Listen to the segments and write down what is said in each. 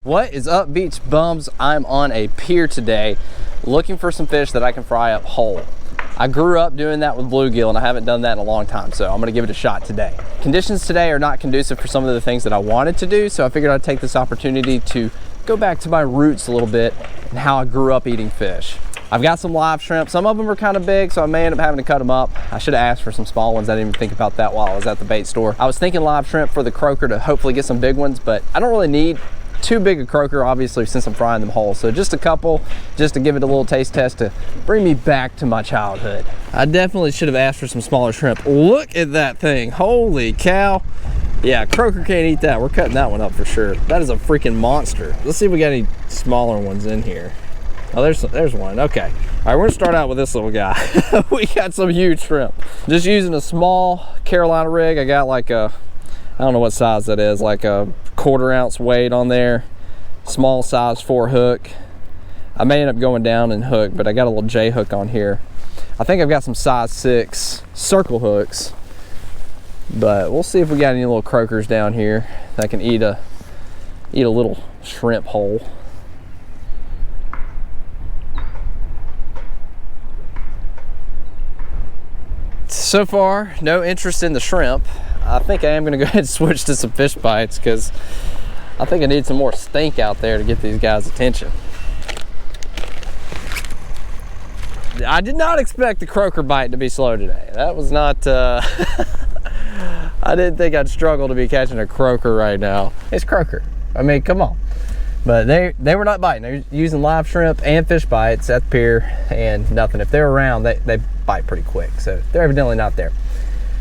What is up, beach bums? I'm on a pier today looking for some fish that I can fry up whole. I grew up doing that with bluegill and I haven't done that in a long time, so I'm gonna give it a shot today. Conditions today are not conducive for some of the things that I wanted to do, so I figured I'd take this opportunity to go back to my roots a little bit and how I grew up eating fish. I've got some live shrimp. Some of them are kind of big, so I may end up having to cut them up. I should have asked for some small ones. I didn't even think about that while I was at the bait store. I was thinking live shrimp for the croaker to hopefully get some big ones, but I don't really need too big a croaker, obviously, since I'm frying them whole. So just a couple, just to give it a little taste test to bring me back to my childhood. I definitely should have asked for some smaller shrimp. Look at that thing, holy cow. Yeah, croaker can't eat that. We're cutting that one up for sure. That is a freaking monster. Let's see if we got any smaller ones in here. Oh, there's one. Okay. All right, we're gonna start out with this little guy. We got some huge shrimp. Just using a small Carolina rig. I got like a, I don't know what size that is, like a 1/4 ounce weight on there. Small size 4 hook. I may end up going down and hook, but I got a little J hook on here. I think I've got some size 6 circle hooks, but we'll see if we got any little croakers down here that can eat a little shrimp whole. So far, no interest in the shrimp. I think I am gonna go ahead and switch to some fish bites because I think I need some more stink out there to get these guys' attention. I did not expect the croaker bite to be slow today. That was not, I didn't think I'd struggle to be catching a croaker right now. It's croaker, I mean, come on. But they were not biting. They're using live shrimp and fish bites at the pier and nothing. If they're around, they bite pretty quick. So they're evidently not there.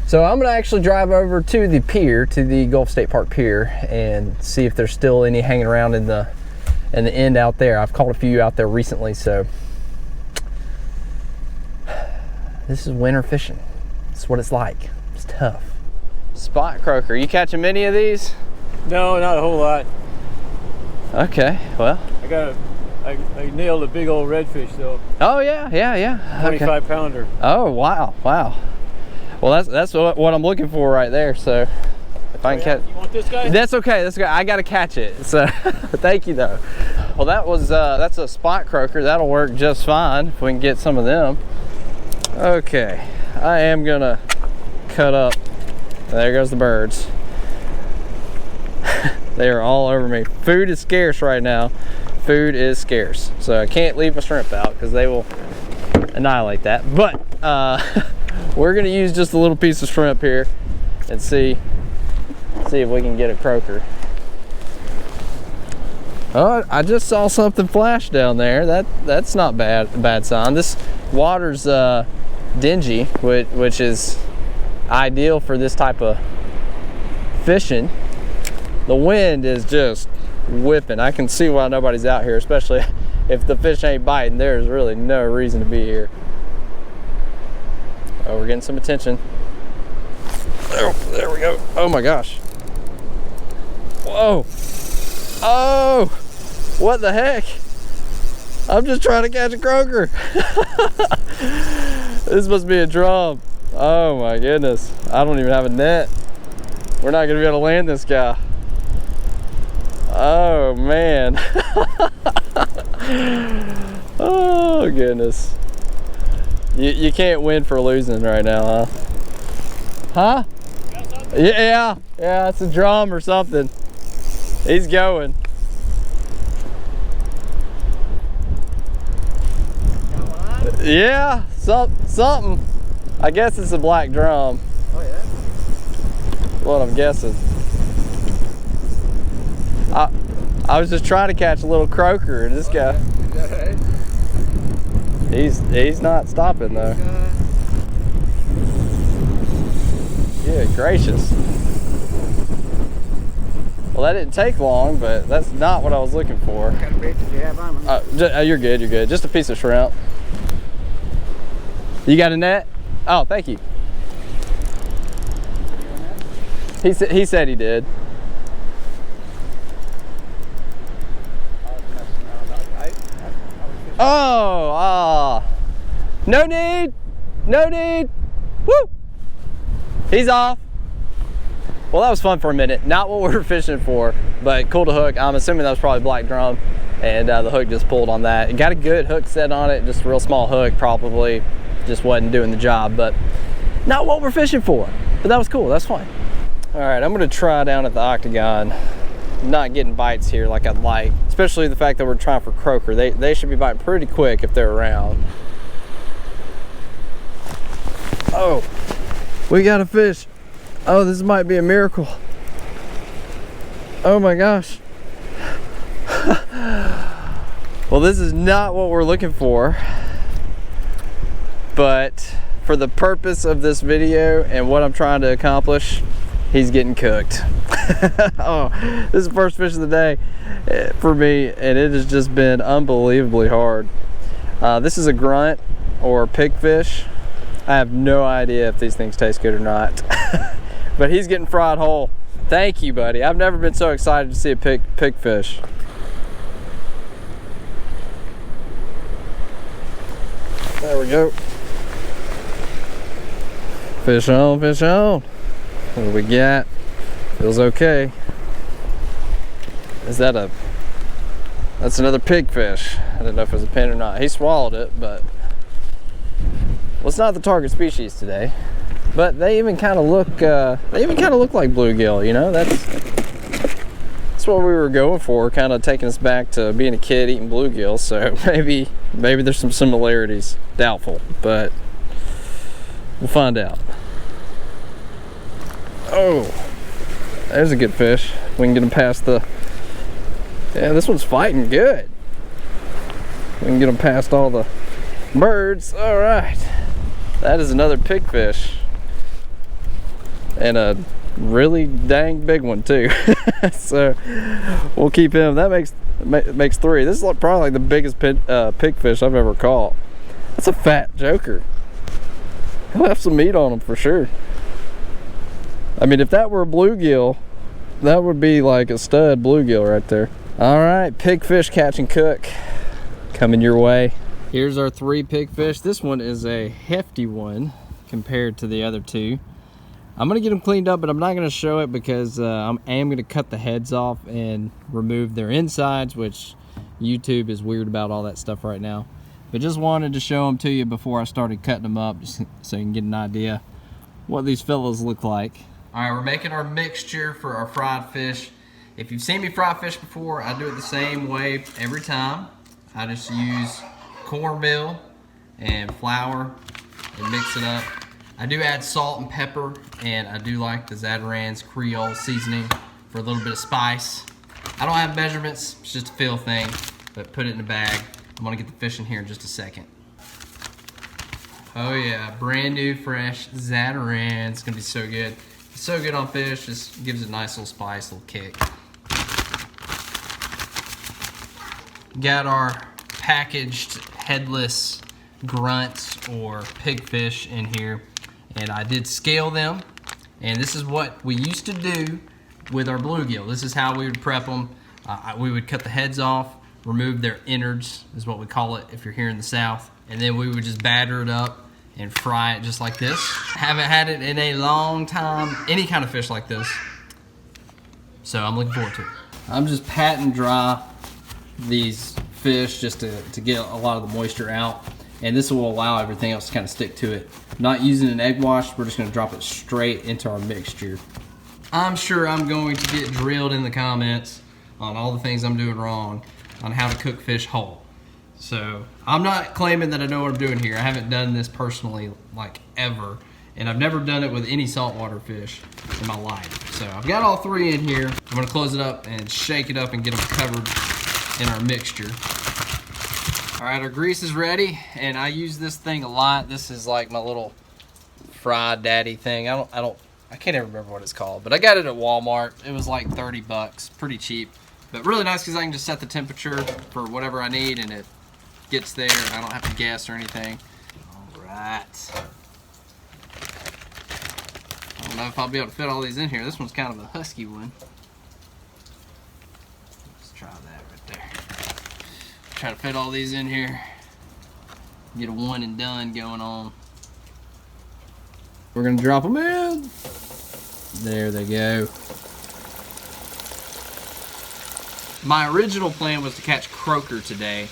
So I'm gonna actually drive over to the pier, to the Gulf State Park Pier, and see if there's still any hanging around in the end out there. I've caught a few out there recently, so this is winter fishing. It's what it's like. It's tough. Spot croaker. You catching many of these? No, not a whole lot. Okay, well. I nailed a big old redfish though. Oh yeah. 25 pounder. Oh wow. Well, that's what I'm looking for right there. So if I can catch. You want this guy? That's okay. I gotta catch it. So thank you though. Well, that's a spot croaker. That'll work just fine if we can get some of them. Okay, I am gonna cut up. There goes the birds. They are all over me. Food is scarce right now. Food is scarce. So I can't leave my shrimp out because they will annihilate that. But we're gonna use just a little piece of shrimp here and see if we can get a croaker. Oh, I just saw something flash down there. That's not a bad sign. This water's dingy, which is ideal for this type of fishing. The wind is just whipping. I can see why nobody's out here, especially if the fish ain't biting. There's really no reason to be here. Oh, we're getting some attention. Oh, there we go. Oh my gosh. Whoa. Oh, what the heck? I'm just trying to catch a croaker. This must be a drum. Oh my goodness. I don't even have a net. We're not gonna be able to land this guy. Oh man. Oh goodness. You can't win for losing right now, huh? Yeah, it's a drum or something. He's going. Yeah, something. I guess it's a black drum. Oh yeah? What I'm guessing. I was just trying to catch a little croaker, and this guy, he's not stopping though. Yeah, gracious. Well, that didn't take long, but that's not what I was looking for. What kind of bait did you have on? You're good. Just a piece of shrimp. You got a net? Oh, thank you. He said he did. Oh, no need. Woo! He's off. Well, that was fun for a minute. Not what we were fishing for, but cool to hook. I'm assuming that was probably black drum, and the hook just pulled on that. It got a good hook set on it, just a real small hook, probably just wasn't doing the job, but not what we're fishing for. But that was cool, that's fine. All right, I'm gonna try down at the Octagon. Not getting bites here like I'd like, especially the fact that we're trying for croaker. They should be biting pretty quick if they're around. Oh, we got a fish. Oh, this might be a miracle. Oh my gosh. Well, this is not what we're looking for, but for the purpose of this video and what I'm trying to accomplish, he's getting cooked. Oh, this is the first fish of the day for me, and it has just been unbelievably hard. This is a grunt or pigfish. I have no idea if these things taste good or not. But he's getting fried whole. Thank you, buddy. I've never been so excited to see a pigfish. There we go. Fish on, fish on. What do we got? Feels okay. Is that a... That's another pigfish. I don't know if it was a pin or not. He swallowed it, but... Well, it's not the target species today. But they even kind of look, like bluegill, you know? That's what we were going for, kind of taking us back to being a kid eating bluegill. So maybe there's some similarities. Doubtful, but we'll find out. Oh, there's a good fish. We can get him past the... Yeah, this one's fighting good. We can get him past all the birds. All right. That is another pigfish. And a really dang big one too. So we'll keep him. That makes 3. This is probably like the biggest pigfish I've ever caught. That's a fat joker. He'll have some meat on him for sure. I mean, if that were a bluegill, that would be like a stud bluegill right there. All right, pigfish catch and cook coming your way. Here's our 3 pigfish. This one is a hefty one compared to the other 2. I'm gonna get them cleaned up, but I'm not gonna show it because I am gonna cut the heads off and remove their insides, which YouTube is weird about all that stuff right now. But just wanted to show them to you before I started cutting them up, just so you can get an idea what these fellows look like. All right, we're making our mixture for our fried fish. If you've seen me fry fish before, I do it the same way every time. I just use cornmeal and flour and mix it up. I do add salt and pepper, and I do like the Zatarain's Creole seasoning for a little bit of spice. I don't have measurements, it's just a feel thing, but put it in a bag. I'm gonna get the fish in here in just a second. Oh yeah, brand new, fresh Zatarain. It's gonna be so good. It's so good on fish, just gives it a nice little spice, little kick. Got our packaged headless grunts or pigfish in here, and I did scale them, and this is what we used to do with our bluegill. This is how we would prep them. We would cut the heads off, remove their innards, is what we call it if you're here in the South, and then we would just batter it up and fry it just like this. Haven't had it in a long time, any kind of fish like this, so I'm looking forward to it. I'm just patting dry these fish just to get a lot of the moisture out, and this will allow everything else to kind of stick to it. Not using an egg wash, we're just going to drop it straight into our mixture. I'm sure I'm going to get drilled in the comments on all the things I'm doing wrong on how to cook fish whole. So I'm not claiming that I know what I'm doing here. I haven't done this personally like ever, and I've never done it with any saltwater fish in my life. So I've got all 3 in here. I'm going to close it up and shake it up and get them covered in our mixture. All right, our grease is ready, and I use this thing a lot. This is like my little Fry Daddy thing. I can't even remember what it's called, but I got it at Walmart. It was like 30 bucks, pretty cheap, but really nice because I can just set the temperature for whatever I need, and it gets there, and I don't have to guess or anything. All right. I don't know if I'll be able to fit all these in here. This one's kind of a husky one. Let's try that right there. Try to fit all these in here. Get a one and done going on. We're gonna drop them in. There they go. My original plan was to catch croaker today.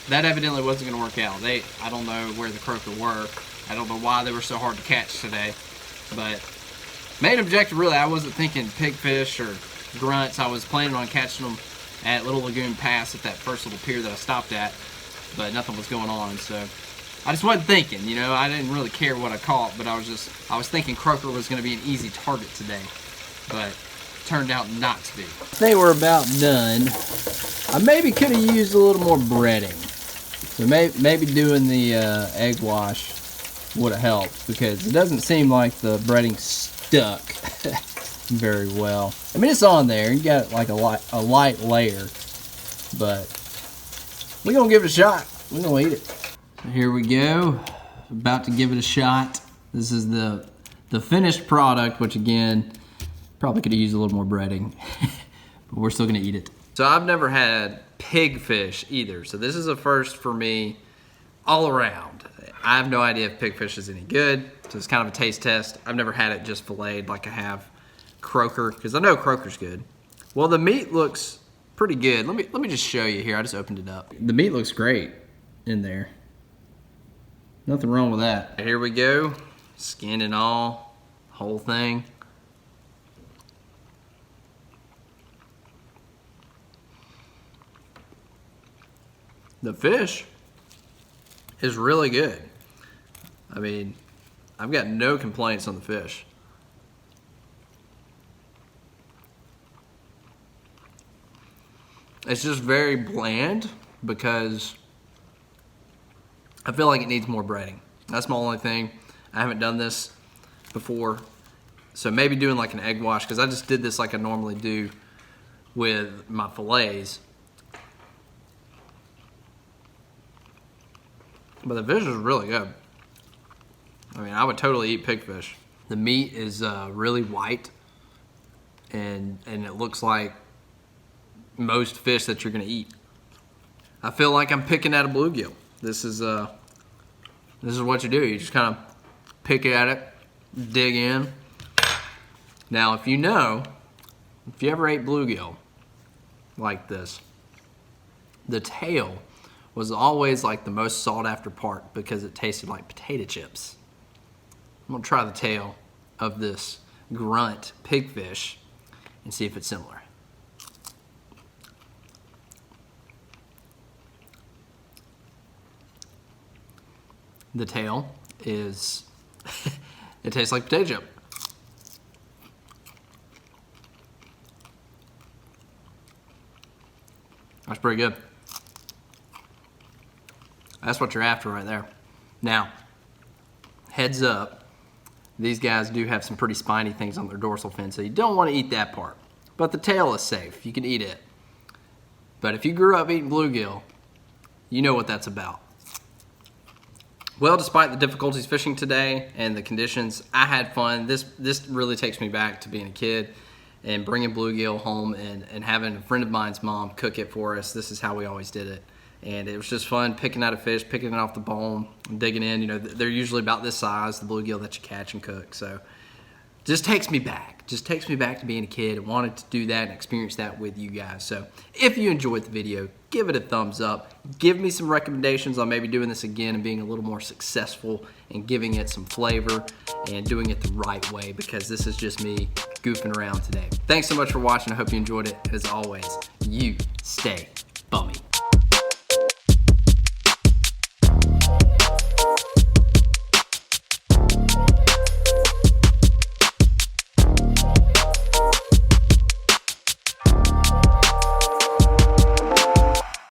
That evidently wasn't going to work out. I don't know where the croaker were. I don't know why they were so hard to catch today. But main objective, really, I wasn't thinking pigfish or grunts. I was planning on catching them at Little Lagoon Pass at that first little pier that I stopped at. But nothing was going on, so I just wasn't thinking, you know. I didn't really care what I caught, but I was thinking croaker was going to be an easy target today. But turned out not to be. They were about done. I maybe could have used a little more breading. So maybe doing the egg wash would have helped, because it doesn't seem like the breading stuck very well. I mean, it's on there. You got like a light layer, but we're gonna give it a shot. We're gonna eat it. So here we go. About to give it a shot. This is the finished product, which again, probably could have used a little more breading, but we're still gonna eat it. So I've never had pigfish either, so this is a first for me all around. I have no idea if pigfish is any good, so it's kind of a taste test. I've never had it just filleted like I have croaker, because I know croaker's good. Well, the meat looks pretty good. Let me just show you here. I just opened it up. The meat looks great in there. Nothing wrong with that. Here we go, skin and all, whole thing. The fish is really good. I mean, I've got no complaints on the fish. It's just very bland because I feel like it needs more breading. That's my only thing. I haven't done this before, so maybe doing like an egg wash, because I just did this like I normally do with my fillets. But the fish is really good. I mean, I would totally eat pigfish. The meat is really white, and it looks like most fish that you're gonna eat. I feel like I'm picking at a bluegill. This is what you do. You just kind of pick at it, dig in. Now, if you ever ate bluegill like this, the tail was always like the most sought after part because it tasted like potato chips. I'm gonna try the tail of this grunt pigfish and see if it's similar. The tail is, it tastes like potato chip. That's pretty good. That's what you're after right there. Now, heads up, these guys do have some pretty spiny things on their dorsal fin, so you don't want to eat that part. But the tail is safe. You can eat it. But if you grew up eating bluegill, you know what that's about. Well, despite the difficulties fishing today and the conditions, I had fun. This really takes me back to being a kid and bringing bluegill home and having a friend of mine's mom cook it for us. This is how we always did it. And it was just fun picking out a fish, picking it off the bone, digging in. You know, they're usually about this size, the bluegill that you catch and cook. So just takes me back. Just takes me back to being a kid and wanted to do that and experience that with you guys. So if you enjoyed the video, give it a thumbs up. Give me some recommendations on maybe doing this again and being a little more successful and giving it some flavor and doing it the right way, because this is just me goofing around today. Thanks so much for watching. I hope you enjoyed it. As always, you stay